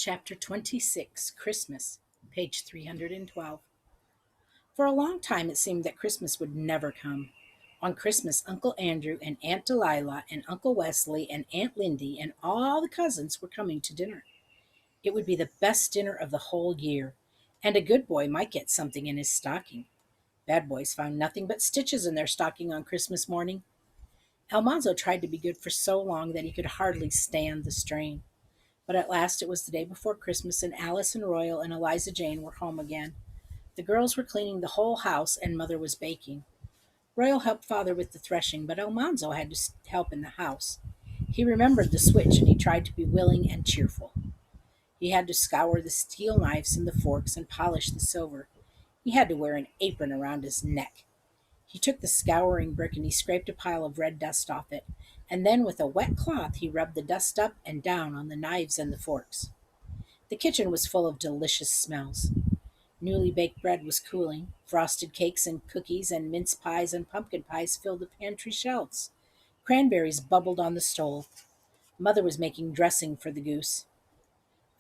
Chapter 26, Christmas, page 312. For a long time it seemed that Christmas would never come. On Christmas, Uncle Andrew and Aunt Delilah and Uncle Wesley and Aunt Lindy and all the cousins were coming to dinner. It would be the best dinner of the whole year, and a good boy might get something in his stocking. Bad boys found nothing but stitches in their stocking on Christmas morning. Almanzo tried to be good for so long that he could hardly stand the strain. But at last it was the day before Christmas, and Alice and Royal and Eliza Jane were home again. The girls were cleaning the whole house, and Mother was baking. Royal helped Father with the threshing, but Almanzo had to help in the house. He remembered the switch, and he tried to be willing and cheerful. He had to scour the steel knives and the forks and polish the silver. He had to wear an apron around his neck. He took the scouring brick and he scraped a pile of red dust off it, and then with a wet cloth he rubbed the dust up and down on the knives and the forks. The kitchen was full of delicious smells. Newly baked bread was cooling. Frosted cakes and cookies and mince pies and pumpkin pies filled the pantry shelves. Cranberries bubbled on the stove. Mother was making dressing for the goose.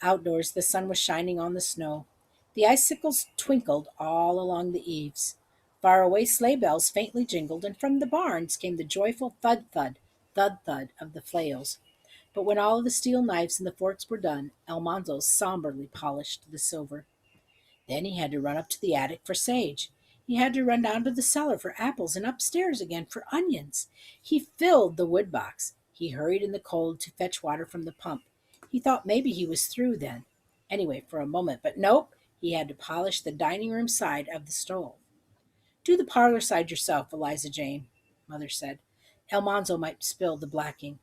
Outdoors, the sun was shining on the snow. The icicles twinkled all along the eaves. Far away sleigh bells faintly jingled, and from the barns came the joyful thud thud, thud thud of the flails. But when all the steel knives and the forks were done, Almanzo somberly polished the silver. Then he had to run up to the attic for sage. He had to run down to the cellar for apples and upstairs again for onions. He filled the wood box. He hurried in the cold to fetch water from the pump. He thought maybe he was through then. Anyway, for a moment, but nope, he had to polish the dining room side of the stove. Do the parlor side yourself, Eliza Jane, Mother said. Almanzo might spill the blacking.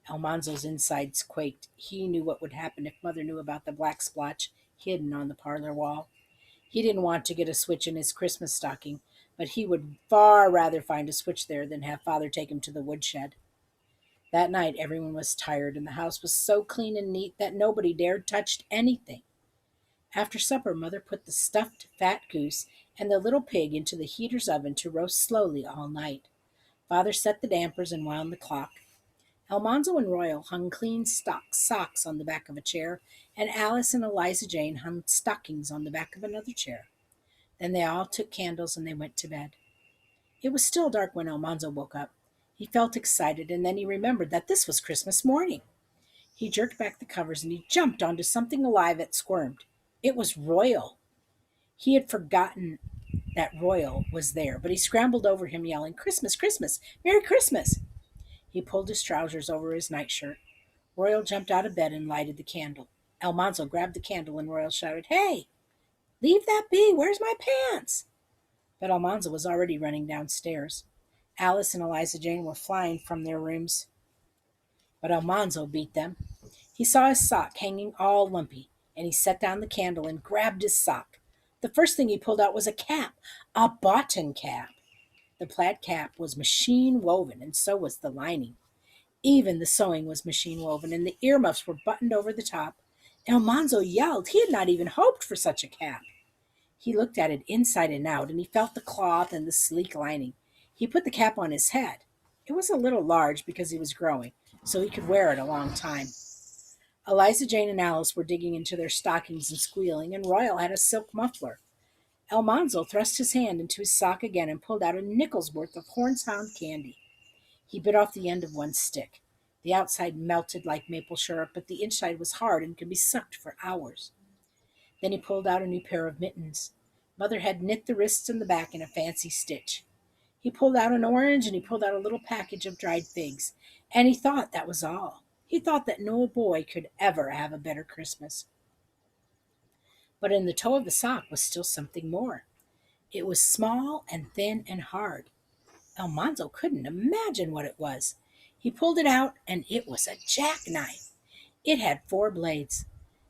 Almanzo's insides quaked. He knew what would happen if Mother knew about the black splotch hidden on the parlor wall. He didn't want to get a switch in his Christmas stocking, but he would far rather find a switch there than have Father take him to the woodshed. That night everyone was tired, and the house was so clean and neat that nobody dared touch anything. After supper, Mother put the stuffed fat goose and the little pig into the heater's oven to roast slowly all night. Father set the dampers and wound the clock. Almanzo and Royal hung clean socks on the back of a chair, and Alice and Eliza Jane hung stockings on the back of another chair. Then they all took candles and they went to bed. It was still dark when Almanzo woke up. He felt excited, and then he remembered that this was Christmas morning. He jerked back the covers and he jumped onto something alive that squirmed. It was Royal. He had forgotten that Royal was there, but he scrambled over him, yelling, "Christmas, Christmas! Merry Christmas!" He pulled his trousers over his nightshirt. Royal jumped out of bed and lighted the candle. Almanzo grabbed the candle and Royal shouted, "Hey, leave that be! Where's my pants?" But Almanzo was already running downstairs. Alice and Eliza Jane were flying from their rooms, but Almanzo beat them. He saw his sock hanging all lumpy, and he set down the candle and grabbed his sock. The first thing he pulled out was a cap, a button cap. The plaid cap was machine woven, and so was the lining. Even the sewing was machine woven, and the earmuffs were buttoned over the top. Almanzo yelled. He had not even hoped for such a cap. He looked at it inside and out, and he felt the cloth and the sleek lining. He put the cap on his head. It was a little large because he was growing, so he could wear it a long time. Eliza Jane and Alice were digging into their stockings and squealing, and Royal had a silk muffler. Almanzo thrust his hand into his sock again and pulled out a nickel's worth of hornpound candy. He bit off the end of one stick. The outside melted like maple syrup, but the inside was hard and could be sucked for hours. Then he pulled out a new pair of mittens. Mother had knit the wrists and the back in a fancy stitch. He pulled out an orange, and he pulled out a little package of dried figs, and he thought that was all. He thought that no boy could ever have a better Christmas. But in the toe of the sock was still something more. It was small and thin and hard. Almanzo couldn't imagine what it was. He pulled it out, and it was a jackknife. It had 4 blades.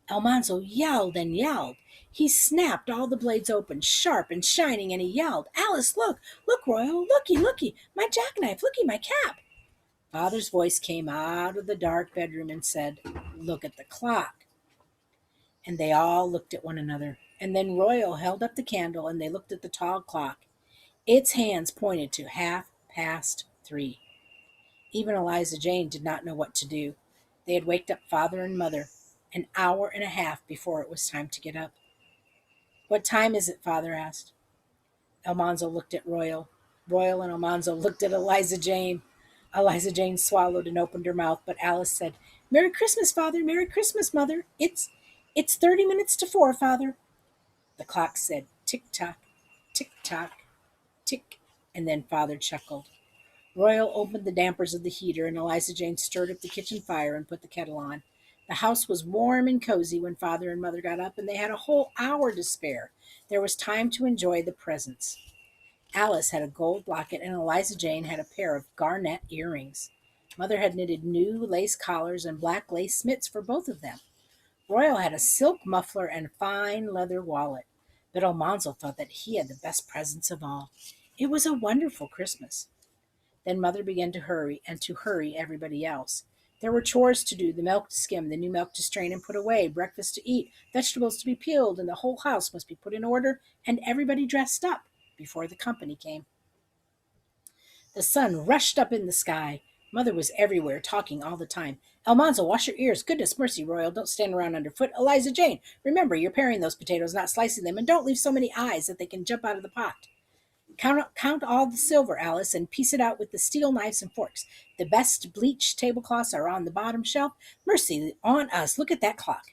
Almanzo yelled and yelled. He snapped all the blades open, sharp and shining, and he yelled, "Alice, look! Look, Royal! Looky, looky! My jackknife! Looky, my cap!" Father's voice came out of the dark bedroom and said, "Look at the clock." And they all looked at one another. And then Royal held up the candle, and they looked at the tall clock. Its hands pointed to 3:30. Even Eliza Jane did not know what to do. They had waked up Father and Mother. an hour and a half before it was time to get up. "What time is it?" Father asked. Almanzo looked at Royal. Royal and Almanzo looked at Eliza Jane. Eliza Jane swallowed and opened her mouth, but Alice said, "Merry Christmas, Father! Merry Christmas, Mother! It's 30 minutes to 4, Father." The clock said tick-tock, tick-tock, tick, and then Father chuckled. Royal opened the dampers of the heater, and Eliza Jane stirred up the kitchen fire and put the kettle on. The house was warm and cozy when Father and Mother got up, and they had a whole hour to spare. There was time to enjoy the presents. Alice had a gold locket, and Eliza Jane had a pair of garnet earrings. Mother had knitted new lace collars and black lace mitts for both of them. Royal had a silk muffler and a fine leather wallet, but Almanzo thought that he had the best presents of all. It was a wonderful Christmas. Then Mother began to hurry and to hurry everybody else. There were chores to do, the milk to skim, the new milk to strain and put away, breakfast to eat, vegetables to be peeled, and the whole house must be put in order and everybody dressed up before the company came. The sun rushed up in the sky. Mother was everywhere, talking all the time. "Almanzo, wash your ears. Goodness mercy, Royal, don't stand around underfoot. Eliza Jane, remember, you're paring those potatoes, not slicing them, and don't leave so many eyes that they can jump out of the pot. Count all the silver, Alice, and piece it out with the steel knives and forks. The best bleached tablecloths are on the bottom shelf. Mercy on us, look at that clock."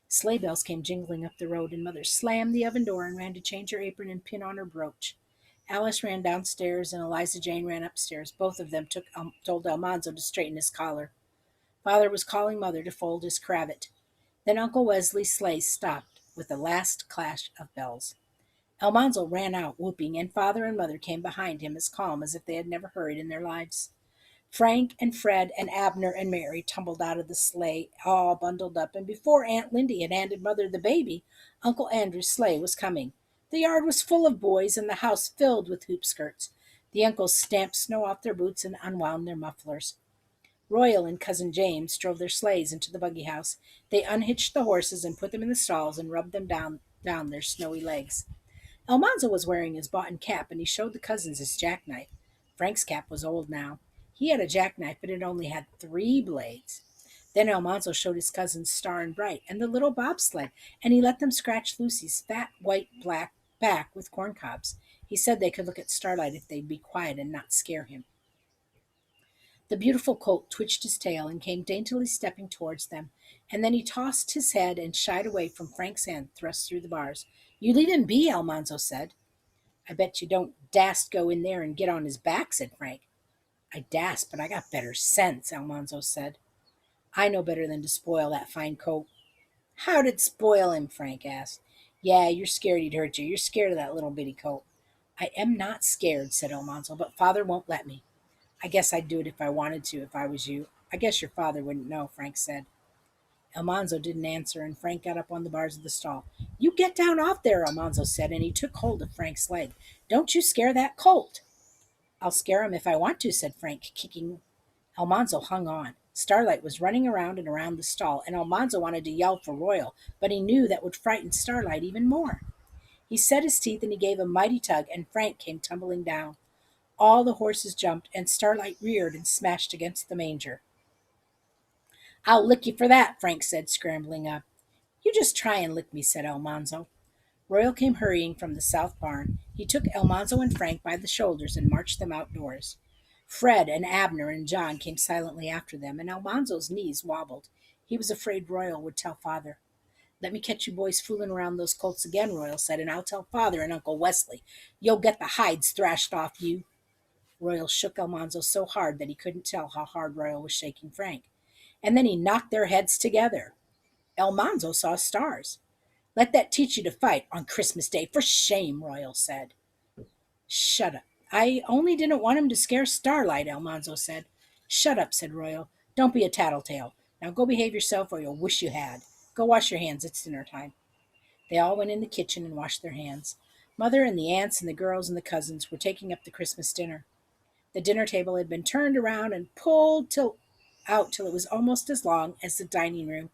Sleigh bells came jingling up the road, and Mother slammed the oven door and ran to change her apron and pin on her brooch. Alice ran downstairs, and Eliza Jane ran upstairs. Both of them told Almanzo to straighten his collar. Father was calling Mother to fold his cravat. Then Uncle Wesley's sleigh stopped with the last clash of bells. Almanzo ran out, whooping, and Father and Mother came behind him as calm as if they had never hurried in their lives. Frank and Fred and Abner and Mary tumbled out of the sleigh, all bundled up, and before Aunt Lindy had handed Mother the baby, Uncle Andrew's sleigh was coming. The yard was full of boys and the house filled with hoop skirts. The uncles stamped snow off their boots and unwound their mufflers. Royal and Cousin James drove their sleighs into the buggy house. They unhitched the horses and put them in the stalls and rubbed them down their snowy legs. Almanzo was wearing his boughten cap, and he showed the cousins his jackknife. Frank's cap was old now. He had a jackknife, but it only had 3 blades. Then Almanzo showed his cousins Star and Bright and the little bobsled, and he let them scratch Lucy's fat, white, black back with corn cobs. He said they could look at Starlight if they'd be quiet and not scare him. The beautiful colt twitched his tail and came daintily stepping towards them, and then he tossed his head and shied away from Frank's hand thrust through the bars. "You leave him be," Almanzo said. "I bet you don't dast go in there and get on his back," said Frank. "I dast, but I got better sense," Almanzo said. "I know better than to spoil that fine coat." "How'd it spoil him?" Frank asked. "Yeah, you're scared he'd hurt you. You're scared of that little bitty coat." "I am not scared," said Almanzo, "but Father won't let me." "I guess I'd do it if I wanted to, if I was you. I guess your father wouldn't know," Frank said. Almanzo didn't answer, and Frank got up on the bars of the stall. "You get down off there," Almanzo said, and he took hold of Frank's leg. "Don't you scare that colt." "I'll scare him if I want to," said Frank, kicking. Almanzo hung on. Starlight was running around and around the stall, and Almanzo wanted to yell for Royal, but he knew that would frighten Starlight even more. He set his teeth and he gave a mighty tug, and Frank came tumbling down. All the horses jumped, and Starlight reared and smashed against the manger. "I'll lick you for that," Frank said, scrambling up. "You just try and lick me," said Almanzo. Royal came hurrying from the south barn. He took Almanzo and Frank by the shoulders and marched them outdoors. Fred and Abner and John came silently after them, and Almanzo's knees wobbled. He was afraid Royal would tell Father. "Let me catch you boys fooling around those colts again," Royal said, "and I'll tell Father and Uncle Wesley. You'll get the hides thrashed off you." Royal shook Almanzo so hard that he couldn't tell how hard Royal was shaking Frank. And then he knocked their heads together. Almanzo saw stars. "Let that teach you to fight on Christmas Day. For shame," Royal said. "Shut up. I only didn't want him to scare Starlight," Almanzo said. "Shut up," said Royal. "Don't be a tattletale. Now go behave yourself or you'll wish you had. Go wash your hands. It's dinner time." They all went in the kitchen and washed their hands. Mother and the aunts and the girls and the cousins were taking up the Christmas dinner. The dinner table had been turned around and pulled out till it was almost as long as the dining room,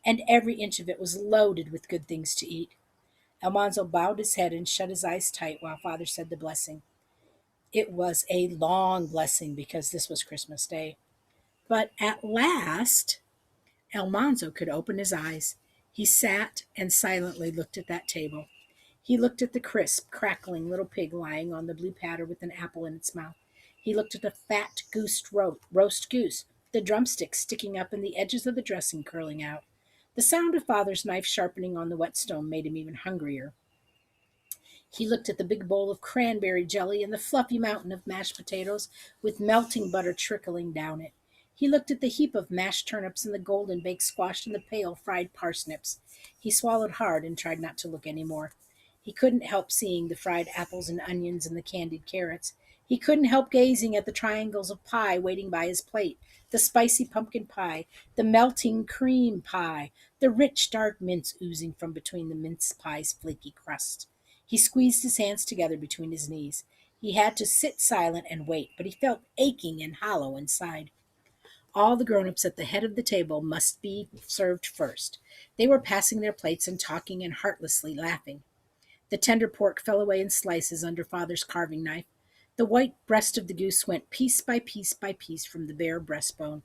and every inch of it was loaded with good things to eat. Almanzo bowed his head and shut his eyes tight while Father said the blessing. It was a long blessing because this was Christmas Day. But Almanzo could open his eyes. He sat and silently looked at that table. He looked at the crisp, crackling little pig lying on the blue platter with an apple in its mouth. He looked at the fat roast goose, the drumsticks sticking up and the edges of the dressing curling out. The sound of father's knife sharpening on the whetstone made him even hungrier. He looked at the big bowl of cranberry jelly and the fluffy mountain of mashed potatoes with melting butter trickling down it. He looked at the heap of mashed turnips and the golden baked squash and the pale fried parsnips. He swallowed hard and tried not to look any more. He couldn't help seeing the fried apples and onions and the candied carrots. He couldn't help gazing at the triangles of pie waiting by his plate, the spicy pumpkin pie, the melting cream pie, the rich dark mince oozing from between the mince pie's flaky crust. He squeezed his hands together between his knees. He had to sit silent and wait, but he felt aching and hollow inside. All the grown-ups at the head of the table must be served first. They were passing their plates and talking and heartlessly laughing. The tender pork fell away in slices under father's carving knife. The white breast of the goose went piece by piece by piece from the bare breastbone.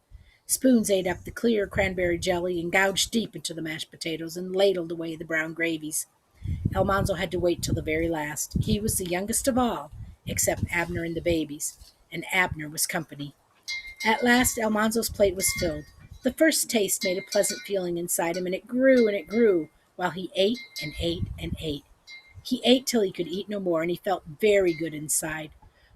Spoons ate up the clear cranberry jelly and gouged deep into the mashed potatoes and ladled away the brown gravies. Almanzo had to wait till the very last. He was the youngest of all, except Abner and the babies, and Abner was company. At last Almanzo's plate was filled. The first taste made a pleasant feeling inside him, and it grew, while he ate and ate and ate. He ate till he could eat no more, and he felt very good inside.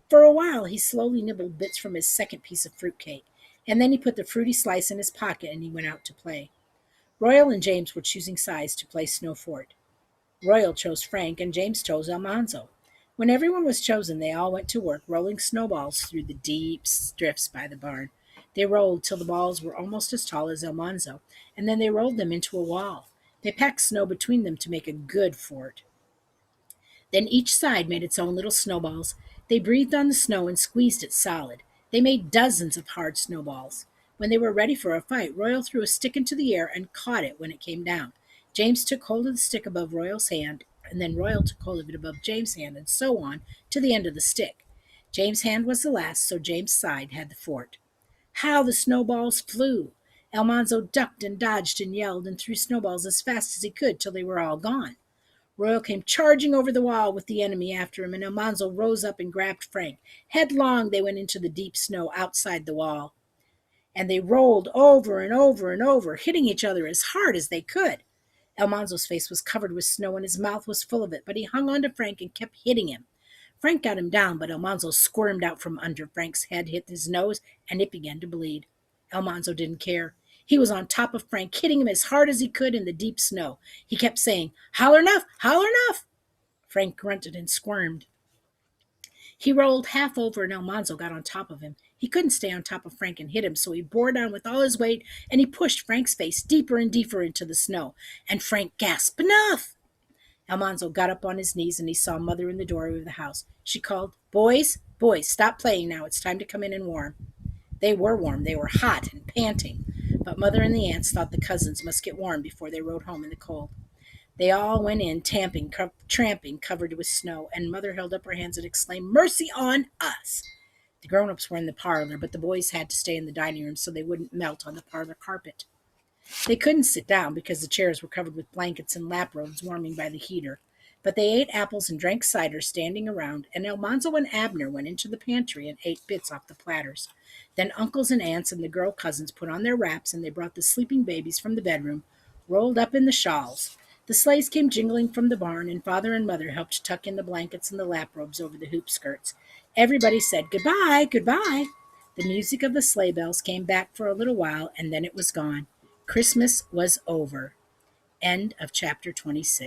For a while he slowly nibbled bits from his second piece of fruit cake, and then he put the fruity slice in his pocket and he went out to play. Royal and James were choosing sides to play Snow Fort. Royal chose Frank, and James chose Almanzo. When everyone was chosen, they all went to work rolling snowballs through the deep drifts by the barn. They rolled till the balls were almost as tall as Almanzo, and then they rolled them into a wall. They packed snow between them to make a good fort. Then each side made its own little snowballs. They breathed on the snow and squeezed it solid. They made dozens of hard snowballs. When they were ready for a fight, Royal threw a stick into the air and caught it when it came down. James took hold of the stick above Royal's hand, and then Royal took hold of it above James' hand, and so on to the end of the stick. James' hand was the last, so James' side had the fort. How the snowballs flew! Almanzo ducked and dodged and yelled and threw snowballs as fast as he could till they were all gone. Royal came charging over the wall with the enemy after him, and Almanzo rose up and grabbed Frank. Headlong they went into the deep snow outside the wall, and they rolled over and over and over, hitting each other as hard as they could. Almanzo's face was covered with snow and his mouth was full of it, but he hung on to Frank and kept hitting him. Frank got him down, but Almanzo squirmed out from under Frank's head, hit his nose, and it began to bleed. Almanzo didn't care. He was on top of Frank, hitting him as hard as he could in the deep snow. He kept saying, "Holler enough! Holler enough!" Frank grunted and squirmed. He rolled half over and Almanzo got on top of him. He couldn't stay on top of Frank and hit him, so he bore down with all his weight and he pushed Frank's face deeper and deeper into the snow. And Frank gasped, "Enough!" Almanzo got up on his knees and he saw Mother in the doorway of the house. She called, "Boys, boys, stop playing now. It's time to come in and warm." They were warm. They were hot and panting. But Mother and the aunts thought the cousins must get warm before they rode home in the cold. They all went in, tramping, covered with snow, and Mother held up her hands and exclaimed, "Mercy on us!" The grown-ups were in the parlor, but the boys had to stay in the dining room so they wouldn't melt on the parlor carpet. They couldn't sit down because the chairs were covered with blankets and lap robes warming by the heater, but they ate apples and drank cider standing around, and Almanzo and Abner went into the pantry and ate bits off the platters. Then uncles and aunts and the girl cousins put on their wraps, and they brought the sleeping babies from the bedroom, rolled up in the shawls. The sleighs came jingling from the barn, and Father and Mother helped tuck in the blankets and the lap robes over the hoop skirts. Everybody said, "Goodbye, goodbye." The music of the sleigh bells came back for a little while, and then it was gone. Christmas was over. End of chapter 26.